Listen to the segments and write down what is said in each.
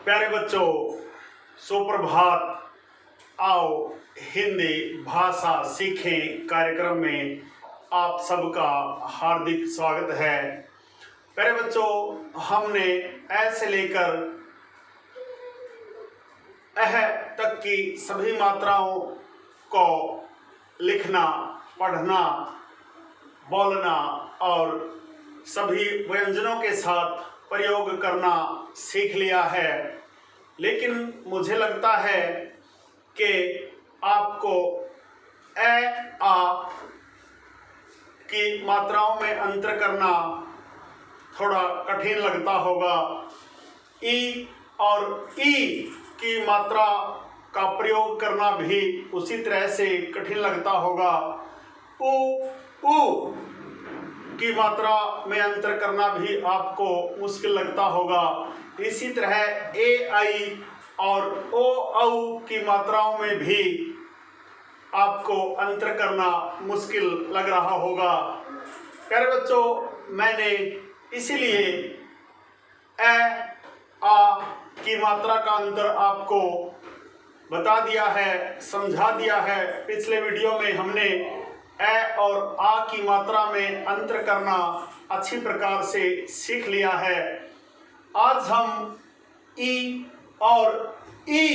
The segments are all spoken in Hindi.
प्यारे बच्चों, सुप्रभात। आओ हिंदी भाषा सीखें कार्यक्रम में आप सबका हार्दिक स्वागत है। प्यारे बच्चों, हमने ऐ से लेकर अह तक की सभी मात्राओं को लिखना, पढ़ना, बोलना और सभी व्यंजनों के साथ प्रयोग करना सीख लिया है। लेकिन मुझे लगता है कि आपको ए आ की मात्राओं में अंतर करना थोड़ा कठिन लगता होगा। ई और ई की मात्रा का प्रयोग करना भी उसी तरह से कठिन लगता होगा। उ की मात्रा में अंतर करना भी आपको मुश्किल लगता होगा। इसी तरह ए आई और ओ औ की मात्राओं में भी आपको अंतर करना मुश्किल लग रहा होगा। प्यारे बच्चों, मैंने इसीलिए ए आ की मात्रा का अंतर आपको बता दिया है, समझा दिया है। पिछले वीडियो में हमने ए और आ की मात्रा में अंतर करना अच्छी प्रकार से सीख लिया है। आज हम ई और ई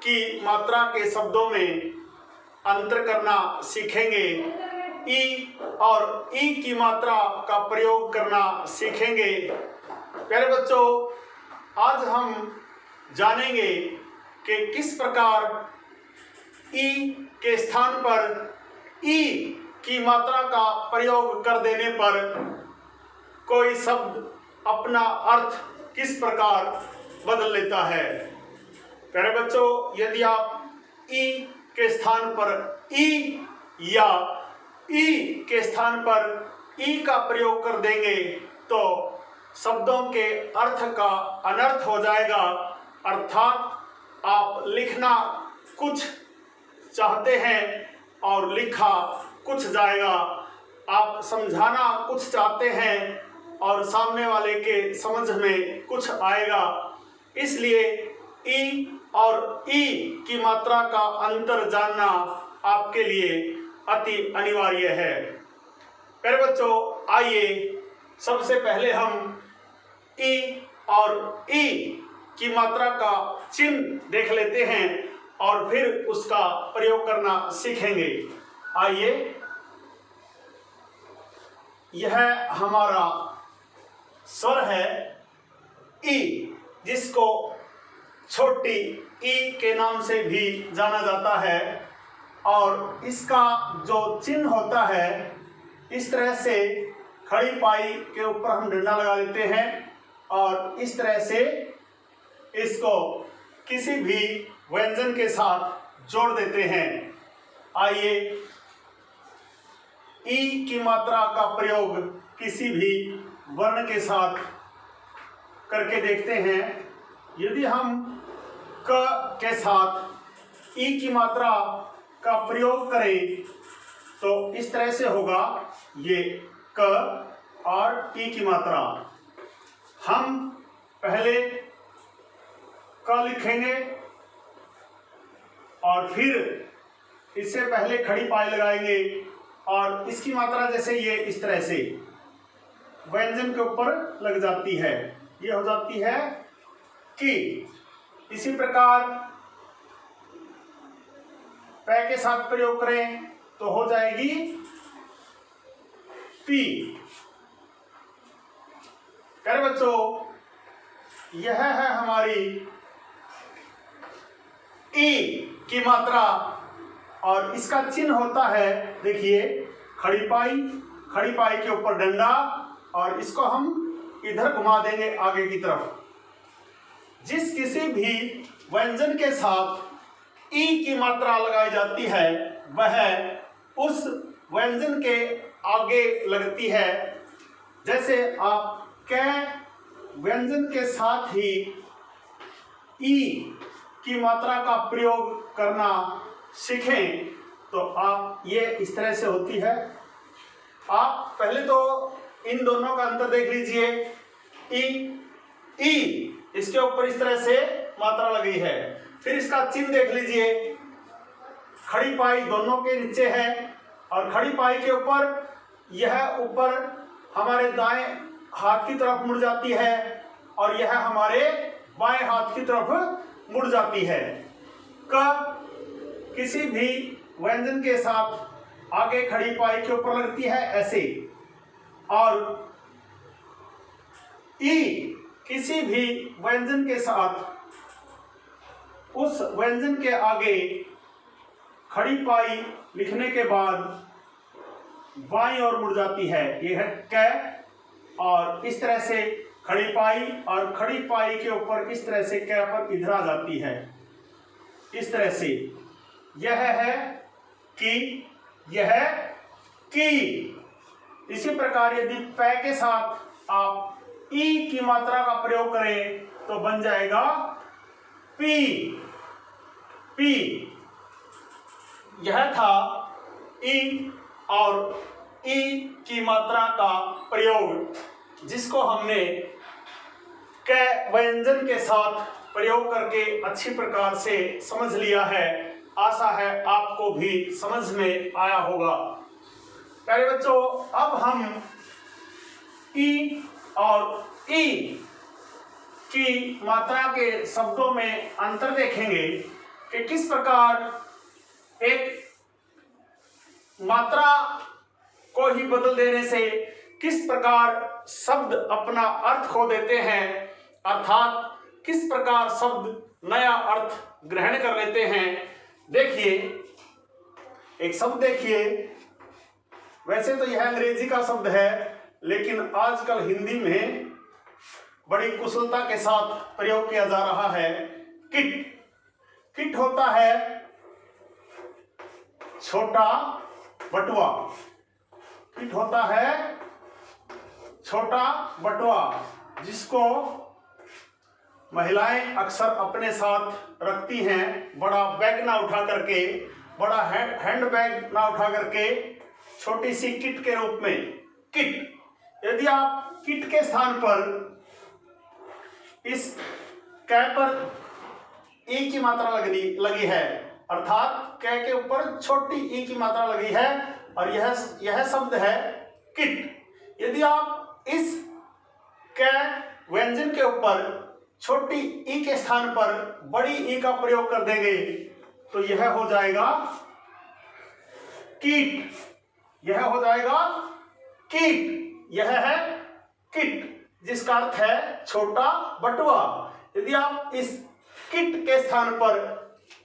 की मात्रा के शब्दों में अंतर करना सीखेंगे। ई और ई की मात्रा का प्रयोग करना सीखेंगे। प्यारे बच्चों, आज हम जानेंगे कि किस प्रकार ई के स्थान पर ई की मात्रा का प्रयोग कर देने पर कोई शब्द अपना अर्थ किस प्रकार बदल लेता है। प्यारे बच्चों, यदि आप ई के स्थान पर ई या ई के स्थान पर ई का प्रयोग कर देंगे तो शब्दों के अर्थ का अनर्थ हो जाएगा। अर्थात आप लिखना कुछ चाहते हैं और लिखा कुछ जाएगा। आप समझाना कुछ चाहते हैं और सामने वाले के समझ में कुछ आएगा। इसलिए ई और ई की मात्रा का अंतर जानना आपके लिए अति अनिवार्य है। प्यारे बच्चों, आइए सबसे पहले हम ई और ई की मात्रा का चिन्ह देख लेते हैं और फिर उसका प्रयोग करना सीखेंगे। आइए, यह हमारा स्वर है ई, जिसको छोटी ई के नाम से भी जाना जाता है। और इसका जो चिन्ह होता है, इस तरह से खड़ी पाई के ऊपर हम डंडा लगा देते हैं और इस तरह से इसको किसी भी व्यंजन के साथ जोड़ देते हैं। आइए ई की मात्रा का प्रयोग किसी भी वर्ण के साथ करके देखते हैं। यदि हम क के साथ ई की मात्रा का प्रयोग करें तो इस तरह से होगा। ये क और ई की मात्रा हम पहले क लिखेंगे और फिर इससे पहले खड़ी पाई लगाएंगे और इसकी मात्रा जैसे ये इस तरह से व्यंजन के ऊपर लग जाती है, ये हो जाती है कि। इसी प्रकार पै के साथ प्रयोग करें तो हो जाएगी पी। प्यारे बच्चों, यह है हमारी ई की मात्रा और इसका चिन्ह होता है, देखिए, खड़ी पाई के ऊपर डंडा और इसको हम इधर घुमा देंगे आगे की तरफ। जिस किसी भी व्यंजन के साथ ई की मात्रा लगाई जाती है वह उस व्यंजन के आगे लगती है। जैसे आप कै व्यंजन के साथ ही ई की मात्रा का प्रयोग करना सीखें तो आप ये इस तरह से होती है। आप पहले तो इन दोनों का अंतर देख लीजिए। ई इसके ऊपर इस तरह से मात्रा लगी है। फिर इसका चिन्ह देख लीजिए, खड़ी पाई दोनों के नीचे है और खड़ी पाई के ऊपर यह ऊपर हमारे दाएं हाथ की तरफ मुड़ जाती है और यह हमारे बाएं हाथ की तरफ मुड़ जाती है। क किसी भी व्यंजन के साथ आगे खड़ी पाई के ऊपर लगती है ऐसे, और ई किसी भी व्यंजन के साथ उस व्यंजन के आगे खड़ी पाई लिखने के बाद बाईं ओर मुड़ जाती है। यह है क, और इस तरह से खड़ी पाई और खड़ी पाई के ऊपर इस तरह से क पर इधर आ जाती है, इस तरह से। यह है कि, यह की। इसी प्रकार यदि पै के साथ आप ई की मात्रा का प्रयोग करें तो बन जाएगा पी, पी। यह था ई और ई की मात्रा का प्रयोग, जिसको हमने क व्यंजन के साथ प्रयोग करके अच्छी प्रकार से समझ लिया है। आशा है आपको भी समझ में आया होगा। प्यारे बच्चों, अब हम ई और ई की मात्रा के शब्दों में अंतर देखेंगे कि किस प्रकार एक मात्रा को ही बदल देने से किस प्रकार शब्द अपना अर्थ खो देते हैं, अर्थात किस प्रकार शब्द नया अर्थ ग्रहण कर लेते हैं। देखिए, एक शब्द देखिए, वैसे तो यह अंग्रेजी का शब्द है, लेकिन आजकल हिंदी में बड़ी कुशलता के साथ प्रयोग किया जा रहा है। किट, किट होता है छोटा बटुआ, किट होता है छोटा बटुआ, जिसको महिलाएं अक्सर अपने साथ रखती हैं। बड़ा बैग ना उठा करके, बड़ा हैंड बैग ना उठा करके, छोटी सी किट के रूप में किट। यदि आप किट के स्थान पर इस कै पर ई की मात्रा लगी है, अर्थात कै के ऊपर छोटी ई की मात्रा लगी है और यह शब्द है किट। यदि आप इस कै व्यंजन के ऊपर छोटी ई के स्थान पर बड़ी ई का प्रयोग कर देंगे तो यह हो जाएगा कीट, यह हो जाएगा कीट। यह है किट, जिसका अर्थ है छोटा बटुआ। यदि आप इस किट के स्थान पर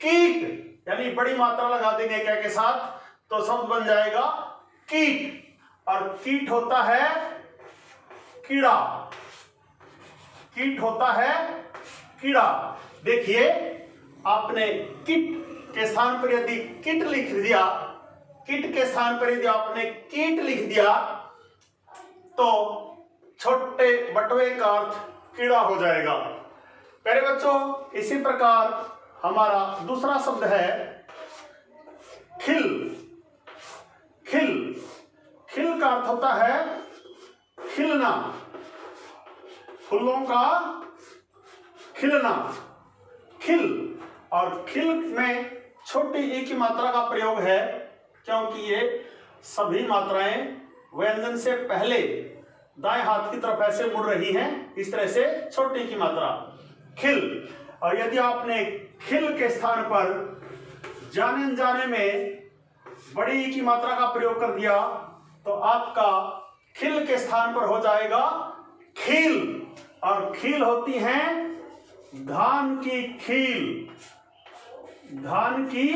कीट यानी बड़ी मात्रा लगा देंगे कै के साथ तो शब्द बन जाएगा कीट। और कीट होता है कीड़ा, कीट होता है कीड़ा। देखिए, आपने किट के स्थान पर यदि किट लिख दिया, किट के स्थान पर यदि आपने कीट लिख दिया तो छोटे बटुए का अर्थ कीड़ा हो जाएगा। प्यारे बच्चों, इसी प्रकार हमारा दूसरा शब्द है खिल। खिल, खिल का अर्थ होता है खिलना, फूलों का खिलना, खिल। और खिल में छोटी ई की मात्रा का प्रयोग है, क्योंकि ये सभी मात्राएं व्यंजन से पहले दाएं हाथ की तरफ ऐसे मुड़ रही हैं, इस तरह से छोटी की मात्रा खिल। और यदि आपने खिल के स्थान पर जाने अनजाने में बड़ी ई की मात्रा का प्रयोग कर दिया तो आपका खिल के स्थान पर हो जाएगा खील। और खील होती हैं धान की खील, धान की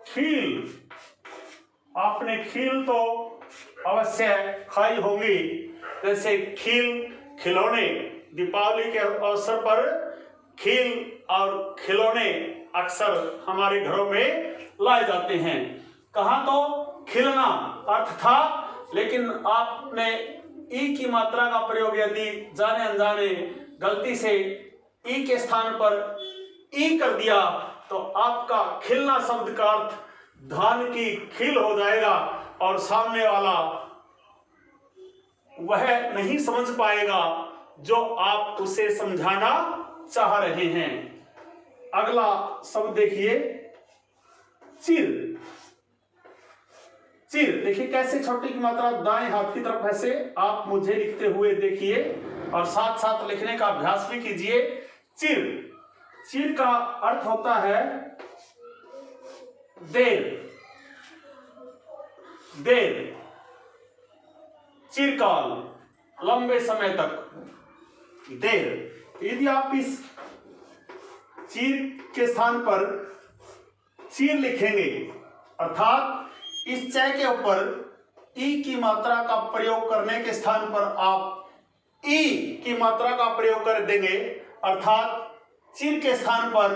खील। आपने खील तो अवश्य खाई होंगी, जैसे खील खिलौने। दीपावली के अवसर पर खील और खिलौने अक्सर हमारे घरों में लाए जाते हैं। कहाँ तो खिलना अर्थ था, लेकिन आपने ई की मात्रा का प्रयोग यदि जाने अनजाने गलती से ई के स्थान पर ई कर दिया तो आपका खिलना शब्द का अर्थ धान की खील हो जाएगा और सामने वाला वह नहीं समझ पाएगा जो आप उसे समझाना चाह रहे हैं। अगला शब्द देखिए, चिर। चिर देखिए कैसे छोटी की मात्रा दाएं हाथ की तरफ ऐसे आप मुझे लिखते हुए देखिए और साथ साथ लिखने का अभ्यास भी कीजिए। चिर, चिर का अर्थ होता है देर, देर, चिरकाल, लंबे समय तक, देर। यदि आप इस चीर के स्थान पर चीर लिखेंगे अर्थात इस चय के ऊपर ई की मात्रा का प्रयोग करने के स्थान पर आप ई की मात्रा का प्रयोग कर देंगे अर्थात चीर के स्थान पर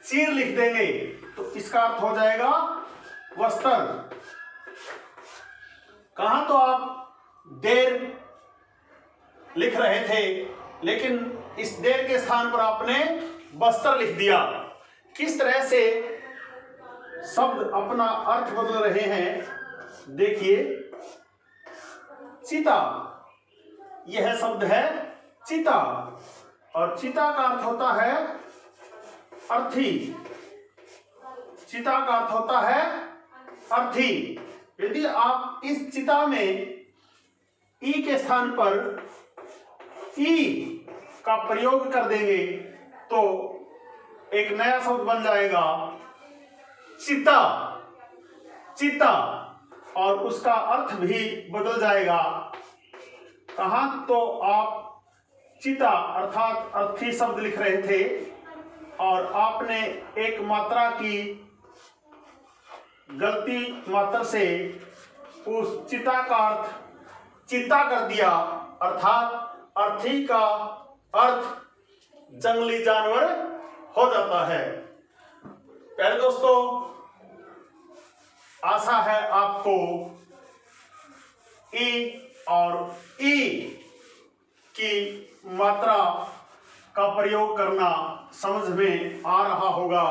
चीर लिख देंगे तो इसका अर्थ हो जाएगा वस्त्र। कहां तो आप देर लिख रहे थे लेकिन इस देर के स्थान पर आपने वस्त्र लिख दिया। किस तरह से शब्द अपना अर्थ बदल रहे हैं देखिए। चिता, यह शब्द है चिता और चिता का अर्थ होता है अर्थी, चिता का अर्थ होता है अर्थी। यदि आप इस चिता में ई के स्थान पर ई का प्रयोग कर देंगे तो एक नया शब्द बन जाएगा चिता, चिता, और उसका अर्थ भी बदल जाएगा। कहां तो आप चिता अर्थात अर्थी शब्द लिख रहे थे और आपने एक मात्रा की गलती मात्रा से उस चिता का अर्थ चिता कर दिया अर्थात अर्थी का अर्थ जंगली जानवर हो जाता है। प्यारे दोस्तों, आशा है आपको ई और ई की मात्रा का प्रयोग करना समझ में आ रहा होगा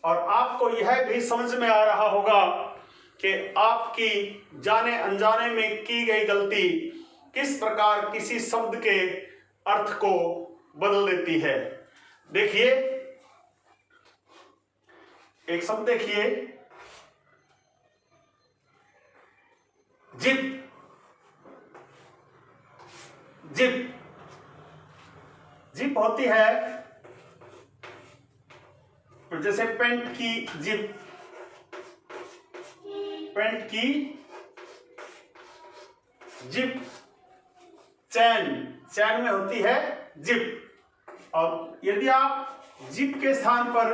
और आपको यह भी समझ में आ रहा होगा कि आपकी जाने अनजाने में की गई गलती किस प्रकार किसी शब्द के अर्थ को बदल देती है। देखिए एक शब्द देखिए, जिप, जिप, जिप होती है जैसे पेंट की जिप, पेंट की जिप, चैन, चैन में होती है जिप और यदि आप जिप के स्थान पर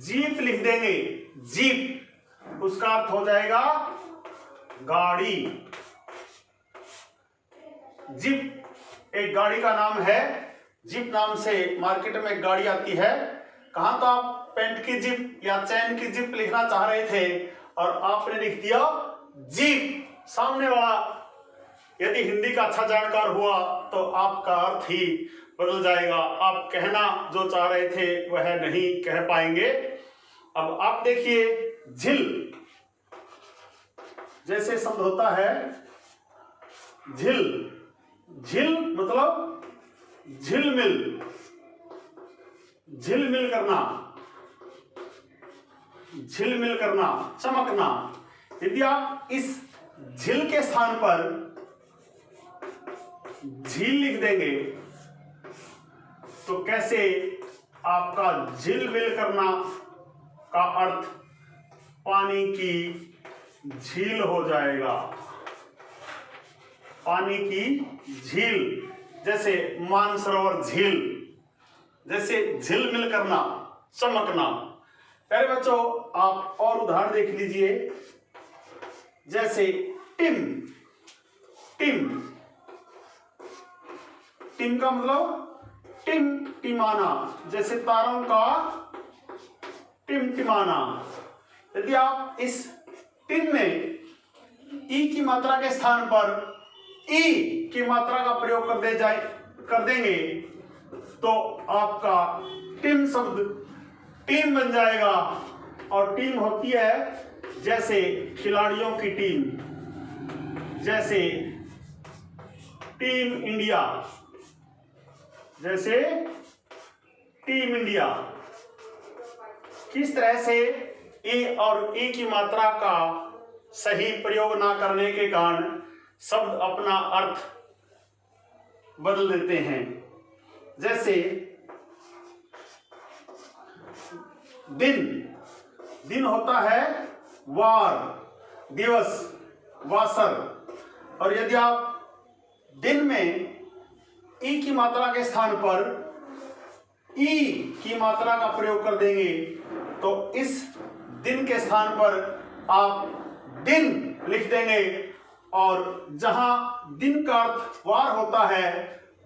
जीप लिख देंगे जीप उसका अर्थ हो जाएगा गाड़ी। जीप एक गाड़ी का नाम है, जीप नाम से मार्केट में एक गाड़ी आती है। कहां तो आप पेंट की जीप या चैन की जीप लिखना चाह रहे थे और आपने लिख दिया जीप। सामने वाला यदि हिंदी का अच्छा जानकार हुआ तो आपका अर्थ ही बदल जाएगा, आप कहना जो चाह रहे थे वह नहीं कह पाएंगे। अब आप देखिए झिल, जैसे शब्द होता है झिल, झिल मतलब झिलमिल, झिलमिल करना, झिलमिल करना, चमकना। यदि आप इस झिल के स्थान पर झील लिख देंगे तो कैसे आपका झिलमिल करना का अर्थ पानी की झील हो जाएगा। पानी की झील जैसे मानसरोवर झील, जैसे झिलमिल करना, चमकना। प्यारे बच्चों आप और उदाहरण देख लीजिए जैसे टिम, टिम, टिम का मतलब टिम टिमाना, जैसे तारों का टिमटिमाना। यदि आप इस टिम में ई की मात्रा के स्थान पर ई की मात्रा का प्रयोग कर देंगे तो आपका टीम शब्द टीम बन जाएगा और टीम होती है जैसे खिलाड़ियों की टीम, जैसे टीम इंडिया, जैसे टीम इंडिया। किस तरह से ए और ई की मात्रा का सही प्रयोग ना करने के कारण शब्द अपना अर्थ बदल देते हैं। जैसे दिन, दिन होता है वार, दिवस, वासर। और यदि आप दिन में ई की मात्रा के स्थान पर ई की मात्रा का प्रयोग कर देंगे तो इस दिन के स्थान पर आप दिन लिख देंगे और जहां दिन का अर्थ वार होता है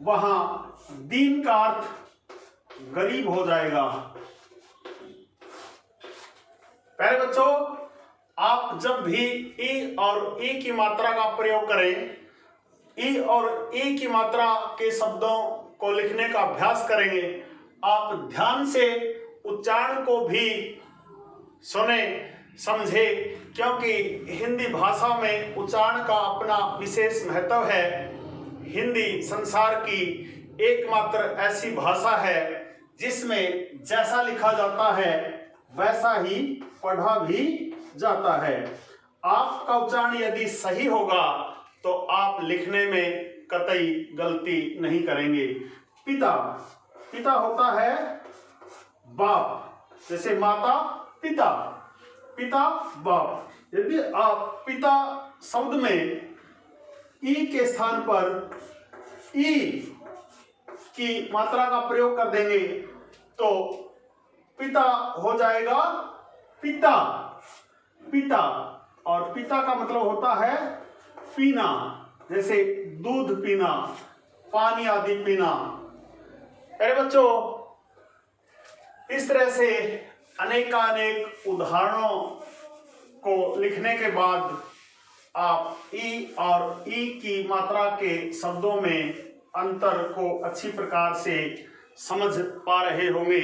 वहां दिन का अर्थ गरीब हो जाएगा। पहले बच्चों, आप जब भी ई और ई की मात्रा का प्रयोग करें, ई और ई की मात्रा के शब्दों को लिखने का अभ्यास करेंगे, आप ध्यान से उच्चारण को भी सुने, समझे, क्योंकि हिंदी भाषा में उच्चारण का अपना विशेष महत्व है। हिंदी संसार की एकमात्र ऐसी भाषा है जिसमें जैसा लिखा जाता है वैसा ही पढ़ा भी जाता है। आपका उच्चारण यदि सही होगा तो आप लिखने में कतई गलती नहीं करेंगे। पिता, पिता होता है बाप, जैसे माता पिता, पिता बाप। यदि आप पिता शब्द में ई के स्थान पर ई की मात्रा का प्रयोग कर देंगे तो पिता हो जाएगा पिता, पिता। और पिता का मतलब होता है पीना, जैसे दूध पीना, पानी आदि पीना। अरे बच्चों, इस तरह से अनेकानेक उदाहरणों को लिखने के बाद आप ई और ई की मात्रा के शब्दों में अंतर को अच्छी प्रकार से समझ पा रहे होंगे,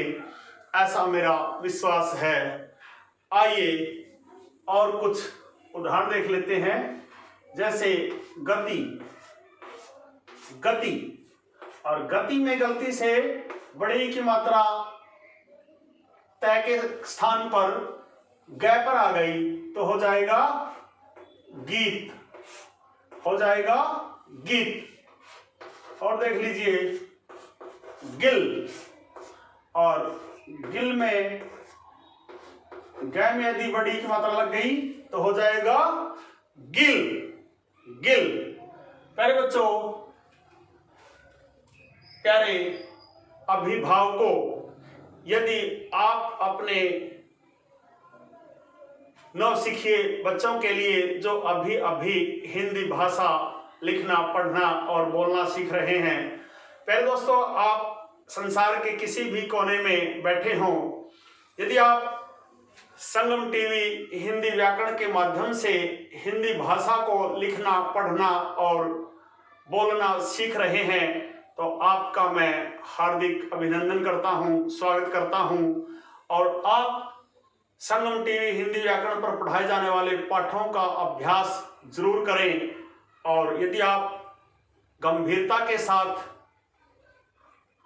ऐसा मेरा विश्वास है। आइए और कुछ उदाहरण देख लेते हैं। जैसे गति, गति, और गति में गलती से बड़ी की मात्रा तय के स्थान पर ग पर आ गई तो हो जाएगा गीत, हो जाएगा गीत। और देख लीजिए गिल, और गिल में ग में यदि बड़ी की मात्रा लग गई तो हो जाएगा गिल, गिल। प्यारे बच्चों, प्यारे अभिभावकों, यदि आप अपने नवसिखिए बच्चों के लिए जो अभी अभी हिंदी भाषा लिखना, पढ़ना और बोलना सीख रहे हैं, पहले दोस्तों आप संसार के किसी भी कोने में बैठे हों, यदि आप संगम टीवी हिंदी व्याकरण के माध्यम से हिंदी भाषा को लिखना, पढ़ना और बोलना सीख रहे हैं तो आपका मैं हार्दिक अभिनंदन करता हूं, स्वागत करता हूं। और आप संगम टीवी हिंदी व्याकरण पर पढ़ाए जाने वाले पाठों का अभ्यास जरूर करें। और यदि आप गंभीरता के साथ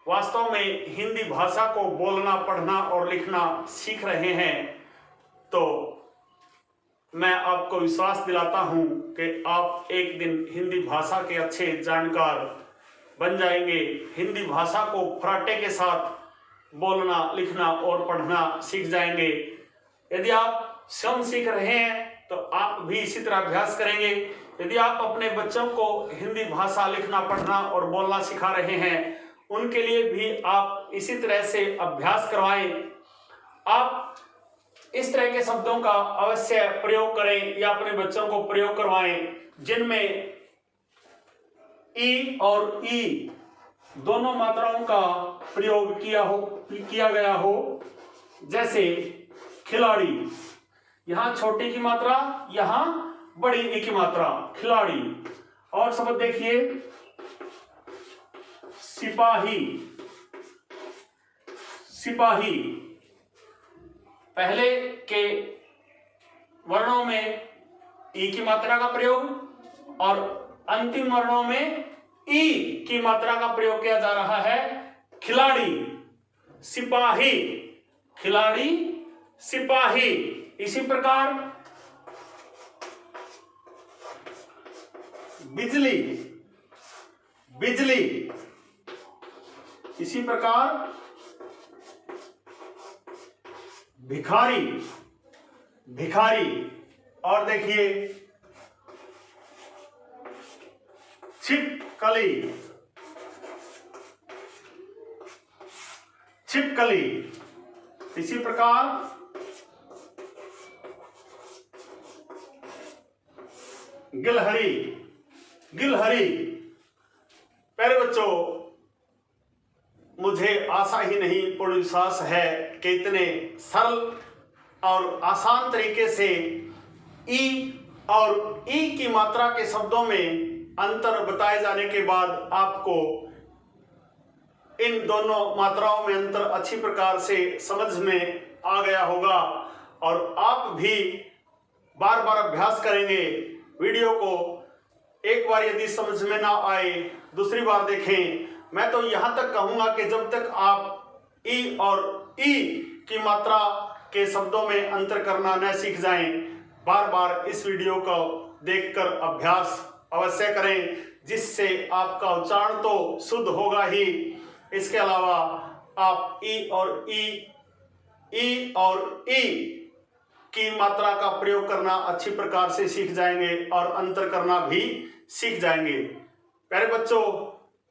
वास्तव में हिंदी भाषा को बोलना, पढ़ना और लिखना सीख रहे हैं तो मैं आपको विश्वास दिलाता हूं कि आप एक दिन हिंदी भाषा के अच्छे जानकार बन जाएंगे। हिंदी भाषा को फराटे के साथ बोलना, लिखना और पढ़ना सीख जाएंगे। यदि आप स्वयं सीख रहे हैं तो आप भी इसी तरह अभ्यास करेंगे। यदि आप अपने बच्चों को हिंदी भाषा लिखना, पढ़ना और बोलना सिखा रहे हैं, उनके लिए भी आप इसी तरह से अभ्यास करवाएं। आप इस तरह के शब्दों का अवश्य प्रयोग करें या अपने बच्चों को प्रयोग करवाएं जिनमें ई और ई दोनों मात्राओं का प्रयोग किया गया हो। जैसे खिलाड़ी, यहां छोटी की मात्रा, यहां बड़ी ई की मात्रा, खिलाड़ी। और शब्द देखिए सिपाही, सिपाही। पहले के वर्णों में ई की मात्रा का प्रयोग और अंतिम वर्णों में ई की मात्रा का प्रयोग किया जा रहा है। खिलाड़ी, सिपाही, खिलाड़ी, सिपाही। इसी प्रकार बिजली, बिजली। इसी प्रकार भिखारी, भिखारी। और देखिए छिपकली, छिपकली। इसी प्रकार गिलहरी, गिलहरी। प्यारे बच्चों, मुझे आशा ही नहीं पूर्ण विश्वास है कि इतने सरल और आसान तरीके से ई और ई की मात्रा के शब्दों में अंतर बताए जाने के बाद आपको इन दोनों मात्राओं में अंतर अच्छी प्रकार से समझ में आ गया होगा और आप भी बार बार अभ्यास करेंगे। वीडियो को एक बार यदि समझ में ना आए दूसरी बार देखें। मैं तो यहां तक कहूंगा कि जब तक आप ई और ई की मात्रा के शब्दों में अंतर करना न सीख जाएं, बार बार इस वीडियो को देखकर अभ्यास अवश्य करें, जिससे आपका उच्चारण तो शुद्ध होगा ही, इसके अलावा आप ई और ई की मात्रा का प्रयोग करना अच्छी प्रकार से सीख जाएंगे और अंतर करना भी सीख जाएंगे। प्यारे बच्चों,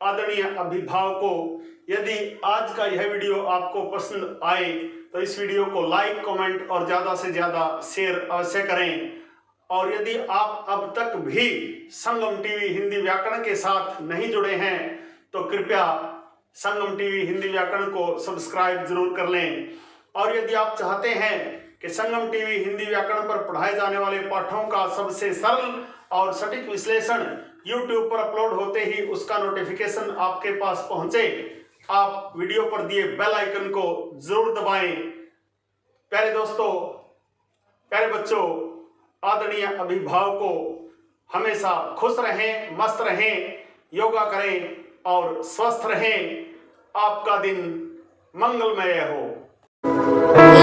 आदरणीय अभिभावकों, यदि आज का यह वीडियो आपको पसंद आए तो इस वीडियो को लाइक, कमेंट और ज़्यादा से ज़्यादा शेयर अवश्य करें। और यदि आप अब तक भी संगम टीवी हिंदी व्याकरण के साथ नहीं जुड़े हैं तो कृपया संगम टीवी हिंदी व्याकरण को सब्सक्राइब जरूर कर लें। और यदि आप चाहते हैं कि संगम टीवी हिंदी व्याकरण पर पढ़ाए जाने वाले पाठों का सबसे सरल और सटीक विश्लेषण YouTube पर अपलोड होते ही उसका नोटिफिकेशन आपके पास पहुंचे, आप वीडियो पर दिए बेल आइकन को जरूर दबाएं। प्यारे दोस्तों, प्यारे बच्चों, आदरणीय अभिभावकों, हमेशा खुश रहें, मस्त रहें, योगा करें और स्वस्थ रहें। आपका दिन मंगलमय हो।